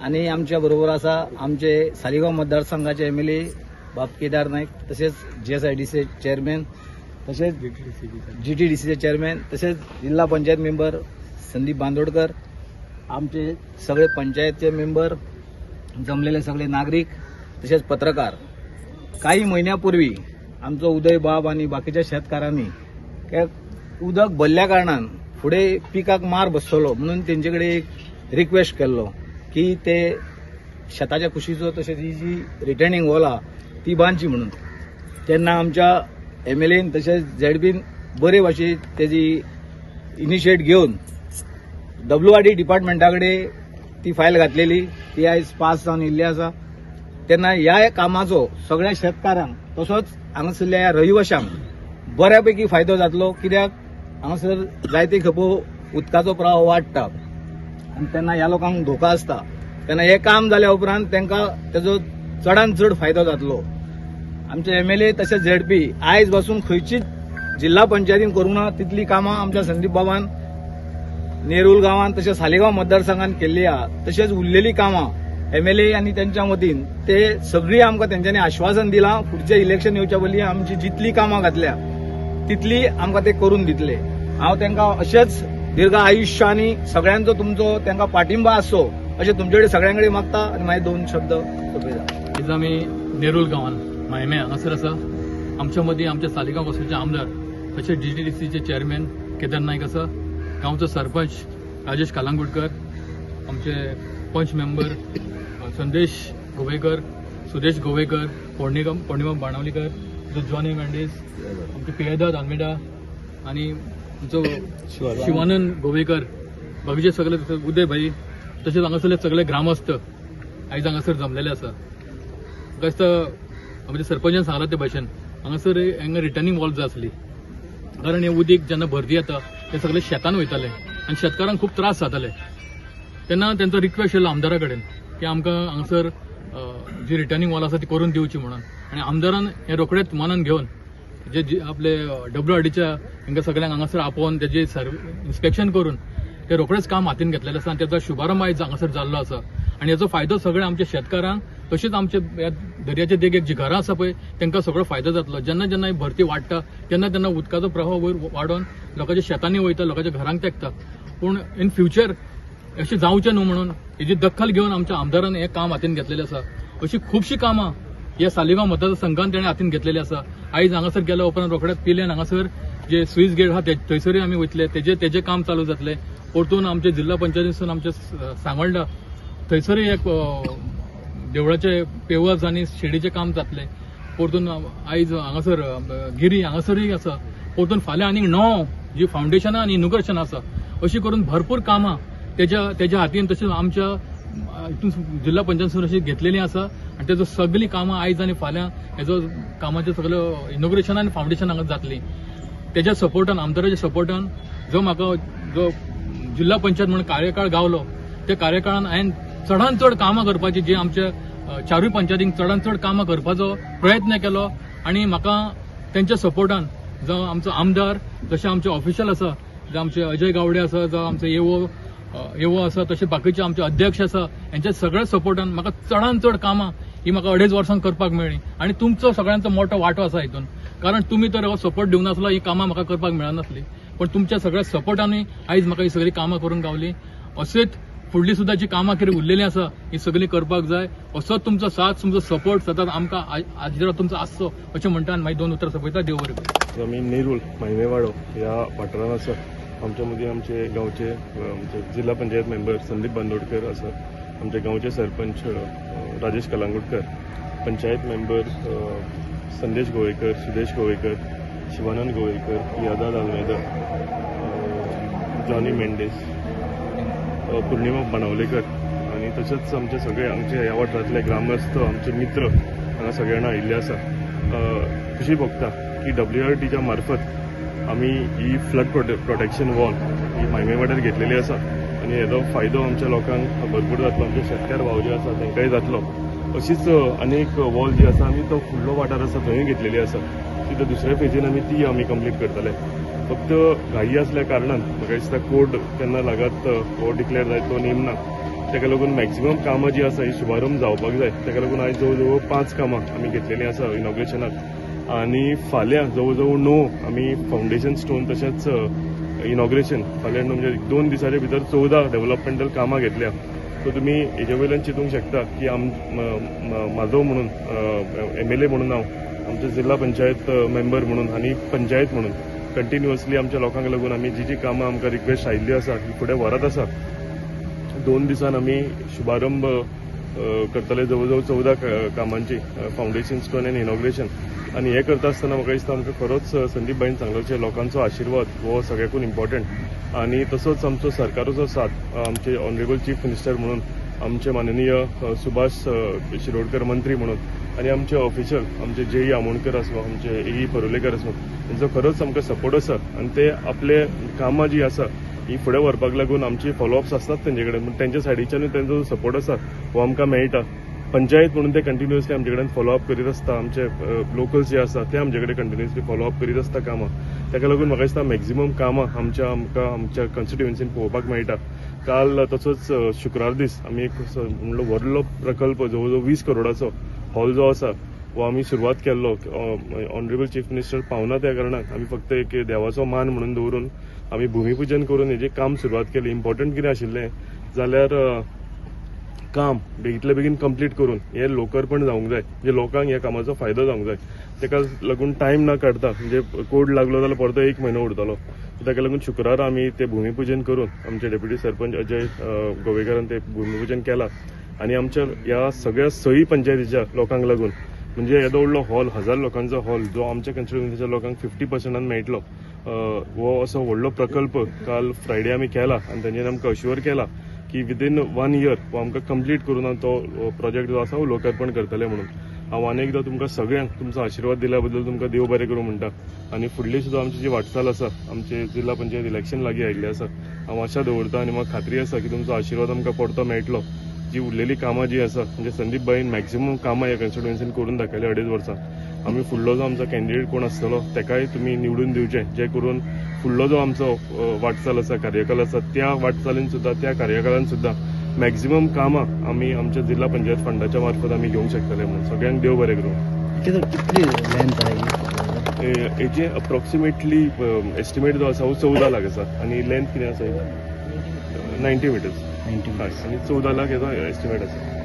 आणि आमच्या बरोबर असा आमचे सालिगांव मतदारसंघाचे एमएलए बाप केदार नाईक, तसेच GSIDC चेअरमॅन, तसेच GTDCचे चेअरमॅन, तसेच जिल्हा पंचायत मेंबर संदीप बांदोडकर, आमचे सगळे पंचायतचे मेंबर, जमलेले सगळे नागरिक, तसेच पत्रकार. काही महिन्यापूर्वी आमचं उदय बाब आणि बाकीच्या शेतकऱ्यांनी उदक भरल्या कारणान पुढे पिकाक मार बसतलो म्हणून त्यांच्याकडे एक रिक्वेस्ट केल्लो की ते शेताच्या कुशीचो तसेच ही जी रिटर्निंग वॉल आहा ती बांदची म्हणून. तेन्ना आमच्या एमएलएन तसेच ZBन बरे भाशेन तेजी इनिशिएट घेवन WRD डिपार्टमेंटाकडे ती फायल घातलेली, ती आयज पास जावन येयल्ली आसा. तेन्ना ह्या कामाचो सगळ्या शेतकारांक तसोच हांगासरल्या ह्या रहिवाशांक बऱ्यापैकी फायदो जातलो, कित्याक हांगासर जायते खेपो उदकाचो प्रवाह वाडटा आनी तेन्ना ह्या लोकांक धोका आसता. तेन्ना हे काम जाल्या उपरांत तांकां तेजो चडांत चड फायदो जातलो. आमचे एमएलए तशेंच ZP आयज पासून खंयचीच जिल्हा पंचायतीन करूंक ना तितली कामां आमच्या संदीप बाबान नेरुल गांवांत तशेंच सालिगांव मतदारसंघात केल्ली आहा. तशेंच उरलेली कामां एमएलए आनी तेंच्या मतीन ते सगळी आमकां तेंच्यांनी आश्वासन दिलां. फुडचें इलेक्शन येवच्या पयलीं आमची जितली कामां घातल्या तितली आमकां ते करून दितले. हांव तांकां अशेंच दीर्घ आयुश्य आनी सगळ्यांचो तुमचो तांकां पाठिंबा आसो अशें तुमचे कडेन सगळ्यां कडेन मागता आनी मागीर 2 शब्द सोंपयता. आज आमी नेरुल गांवांत मायमे हांगासर आसा. आमच्या मदीं आमचे सालिगांव वॉर्डाचे आमदार तशेंच GTDCचे चेअरमॅन केदार नाईक आसा, गांवचो सरपंच राजेश कालांगुटकर, आमचे पंच मेंबर संदेश गोवेकर, सुदेश गोवेकर, पौर्णिमा बाणावलीकर, जॉनी मेंडेस, आमचे पियेदाद आल्मेडा आणि आमचो शिवानंद गोवेकर, बाकीचे सगळे उदय भाई, तसेच हांगासरले सगळे ग्रामस्थ आयज हांगासर जमलेले आसा. म्हाका दिसता आमच्या सरपंचान सांगला ते भाशेन हांगासर हांगा रिटर्निंग वॉल जाय आसली, कारण हे उदीक जेन्ना भरती येता ते सगळे शेतान वयताले आनी शेतकारांक खूब त्रास जाताले. तेन्ना तेंचो रिक्वेस्ट येयलो आमदारा कडेन की आमकां हांगासर जी रिटर्निंग वॉल आसा ती करून दिवची म्हणून. आनी आमदारान हे रोखडेच मनान घेवन जे आपले WRDच्या हांकां सगळ्यांक हांगासर आपोवन तेजे इन्स्पेक्शन करून ते रोखडेच काम हातीन घेतलेलें आसा आनी तेजो शुभारंभ आयज हांगासर जाल्लो आसा. आनी हेचो फायदो सगळे आमच्या शेतकारांक तशेंच आमचे दर्याचे देगेक जी घरां आसा पळय तांकां सगळो फायदो जातलो. जेन्ना जेन्ना ही भरती वाडटा तेन्ना तेन्ना उदकाचो प्रवाह वयर वाडोवन लोकांच्या शेतांनी वयता, लोकांच्या घरांक तेंकता. पूण इन फ्युचर अशें जावचें न्हू म्हणून हेजी दखल घेवन आमच्या आमदारान हें काम हातीन घेतलेलें आसा. अशी खुबशीं कामां ह्या सालिगांव मतदारसंघात तेणें हातीन घेतलेली आसा. आयज हांगासर गेल्या उपरांत रोखडेच पिलेन हांगासर जे स्विस गेट आहा थंयसरूय आमी वयतले, तेजे काम चालू जातलें. परतून आमचे जिल्हा पंचायतीसून आमचे सांगोळडा थंयसरूय एक देवळाचे पेवर्स आनी शेडीचें काम जातलें. परतून आयज हांगासर गिरी हांगासरूय आसा. परतून फाल्यां आनीक 9 जी फावंडेशनां आनी इनोग्रेशन आसा. अशी करून भरपूर कामां तेज्या हातीन तशेंच आमच्या हितून जिल्हा पंचायतीसून अशी घेतलेली आसा. आनी तेजो सगळीं कामां आयज आनी फाल्यां हेजो कामाचें सगळें इनोग्रेशन आनी फावंडेशन हांगा जातलीं. तेज्या सपोर्टान, आमदाराच्या सपोर्टान जो जिल्हा पंचायत म्हणून कार्यकाळ गावलो त्या कार्यकाळान हांवें चडांत चड कामां करपाची, जी आमच्या 4 पंचायतींक चडांत चड कामां करपाचो प्रयत्न केलो. आनी म्हाका तेंच्या सपोर्टान जो आमचो आमदार, जशे आमचे ऑफिशियल आसा, जे आमचे अजय गावडे आसा, जो आमचे येवो आसा, तशे बाकीचे आमचे अध्यक्ष आसा, हेंच्या सगळ्या सपोर्टान म्हाका चडांत चड कामां ही म्हाका 2.5 वर्सांक करपाक मेळ्ळी. आनी तुमचो सगळ्यांचो मोठो वांटो आसा हितून, कारण तुमी तर हो सपोर्ट दिवं नासलो ही कामां म्हाका करपाक मेळनासली. पण तुमच्या सगळ्या सपोर्टानूय आयज म्हाका ही सगळी कामां करून गावली. अशेंच फुडली सुद्दां जी कामां कितें उरलेलीं आसा ही सगळीं करपाक जाय. असोच तुमचो साथ, तुमचो सपोर्ट सतत आमकां आजिरा तुमचो आसचो अशें म्हणटा आनी मागीर 2 उतरां सोंपयता. देव बरें करूं. आमी नेरुल मायमेवाडो ह्या वाठारांत आसा. आमच्या मदीं आमचे गांवचे जिल्हा पंचायत मेंबर संदीप बांदोडकर आसा, आमचे गांवचे सरपंच राजेश कालांगुटकर, पंचायत मेंबर संदेश गोवेकर, सुदेश गोवेकर, शिवानंद गोवेकर, पियेदाद आल्मेदा, जॉनी मेंडेस, पौर्णिमा बाणावलेकर आनी तशेंच आमचे सगळे ह्या वाठारांतले ग्रामस्थ, आमचे मित्र हांगा सगळे जाणां आयिल्ले आसा. खुशी भोगता की WRDच्या मार्फत आमी ही फ्लड प्रोटेक्शन वॉल ही मायमेवाड्यार घेतलेली आसा आनी हेजो फायदो आमच्या लोकांक भरपूर जातलो. आमचे शेतकार भाव जे आसा तांकांय जातलो. अशीच आनीक वॉल जी आसा आमी तो फुडलो वाठार आसा थंय घेतलेली आसा. ती दुसऱ्या फेजीन आमी कंप्लीट करतले. फक्त घाई आसल्या कारणान म्हाका दिसता कोर्ट केन्ना लागात हो डिक्लेअर जाय तो नेमना. ताका लागून मॅक्झिमम कामां जी आसा ही शुभारंभ जावपाक जाय. ताका लागून आयज जवळ जवळ 5 कामां आमी घेतलेलीं आसा इनॉग्रेशनाक आनी फाल्यां जवळ जवळ 9 आमी फावंडेशन स्टोन तशेंच इनॉग्रेशन फाल्यां म्हणजे 2 दिसांच्या भितर 14 डेव्हलपमेंटल कामां घेतल्या. सो तुमी हेजे वयल्यान चिंतूंक शकता की म्हाजो म्हणून MLA म्हणून हांव आमच्या जिल्हा पंचायत मेंबर म्हणून आनी पंचायत म्हणून कंटिन्युअसली आमच्या लोकांक लागून आमी जी कामां आमकां रिक्वेस्ट आयिल्ली आसा ही फुडें व्हरत आसा. 2 दिसान आमी शुभारंभ करतले जवळ जवळ 14 कामांची फावंडेशन स्टोन एंड इनॉग्रेशन. आनी हें करता आसतना म्हाका दिसता आमकां खरोच संदीप बाईन सांगलोचे लोकांचो आशिर्वाद हो सगळ्याकून इम्पॉर्टंट आनी तसोच आमचो सरकाराचो साथ आमचे ऑनरेबल चीफ मिनिस्टर म्हणून आमचे माननीय सुभाष शिरोडकर मंत्री म्हणून आनी आमचे ऑफिशियल आमचे JE आमोणकर आसूं आमचे AE परुलेकर आसूं तांचो खरोच आमकां सपोर्ट आसा आनी ते आपले कामां जी आसा ही फुडें व्हरपाक लागून आमची फॉलोअप्स आसतात तेंचे कडेन पूण तेंच्या सायडीच्यानूय तेंचो सपोर्ट आसा हो आमकां मेळटा. पंचायत म्हणून ते कंटिन्युअसली आमचे कडेन फॉलोअप करीत आसता. आमचे लोकल्स जे आसा ते आमचे कडेन कंटिन्युअसली फॉलोअप करीत आसता कामां. ताका लागून म्हाका दिसता मॅक्झिमम कामां आमकां आमच्या कॉन्स्टिट्युएन्सीन पळोवपाक मेळटा. काल तसोच शुक्रार दीस आमी एक म्हणलो व्हडलो प्रकल्प जवळ जवळ 20 करोडाचो हॉल जो आसा हो आमी सुरवात केल्लो. ऑनरेबल चीफ मिनिस्टर पावना त्या कारणान आमी फक्त एक देवाचो मान म्हणून दवरून आमी भुमिपूजन करून हेजें काम सुरवात केली. इम्पॉर्टंट कितें आशिल्लें जाल्यार काम बेगींतल्या बेगीन कंप्लीट करून हें लोकार्पण जावंक जाय म्हणजे लोकांक ह्या कामाचो फायदो जावंक जाय. ताका लागून टायम ना काडटा म्हणजे कोड लागलो जाल्यार परतो 1 म्हयनो उरतलो. ताका लागून शुक्रार आमी ते भुमिपूजन करून आमचे डेप्युटी सरपंच अजय गोवेकरान ते भुमिपूजन केलां आनी आमच्या ह्या सगळ्या 6 पंचायतीच्या लोकांक लागून म्हणजे येदो व्हडलो हॉल 1000 लोकांचो हॉल जो आमच्या कॉन्स्टिट्युएन्सीच्या लोकांक 50% मेळटलो हो असो व्हडलो प्रकल्प काल फ्रायडे आमी केला आनी तांच्यानी आमकां अश्युअर केला की विदीन 1 year हो आमकां कंप्लीट करून तो प्रोजेक्ट जो आसा हो लोकार्पण करतले म्हणून. हांव आनी एकदां तुमकां सगळ्यांक तुमचो आशिर्वाद दिल्या बद्दल तुमकां देव बरें करूं म्हणटा आनी फुडली सुद्दां आमची जी वाटचाल आसा आमचे जिल्हा पंचायत इलेक्शन लागीं आयिल्लें आसा हांव आशा दवरतां आनी म्हाका खात्री आसा की तुमचो आशिर्वाद आमकां परतो मेळटलो. जी उरलेली कामां जी आसा म्हणजे संदीप बाईन मॅक्झिमम कामां ह्या कॉन्स्टिट्युएन्सीन करून दाखयले 2.5 वर्सां. आमी फुडलो जो आमचो कॅन्डिडेट कोण आसतलो ताकाय तुमी निवडून दिवचें जे करून फुडलो जो आमचो वाटचाल आसा कार्यकाल आसा त्या वाटचालीन सुद्दां त्या कार्यकालान सुद्दां मॅक्झिमम कामां आमी आमच्या जिल्हा पंचायत फंडाच्या मार्फत आमी घेवंक शकतले म्हणून सगळ्यांक देव बरें करूं. कितली लेंथ आहे हेजे अप्रॉक्सिमेटली एस्टिमेट जो आसा हो 14 लाख आसा आनी लेंथ कितें आसा 90 मिटर्स 90 आनी 14 लाख हेजो एस्टिमेट आसा.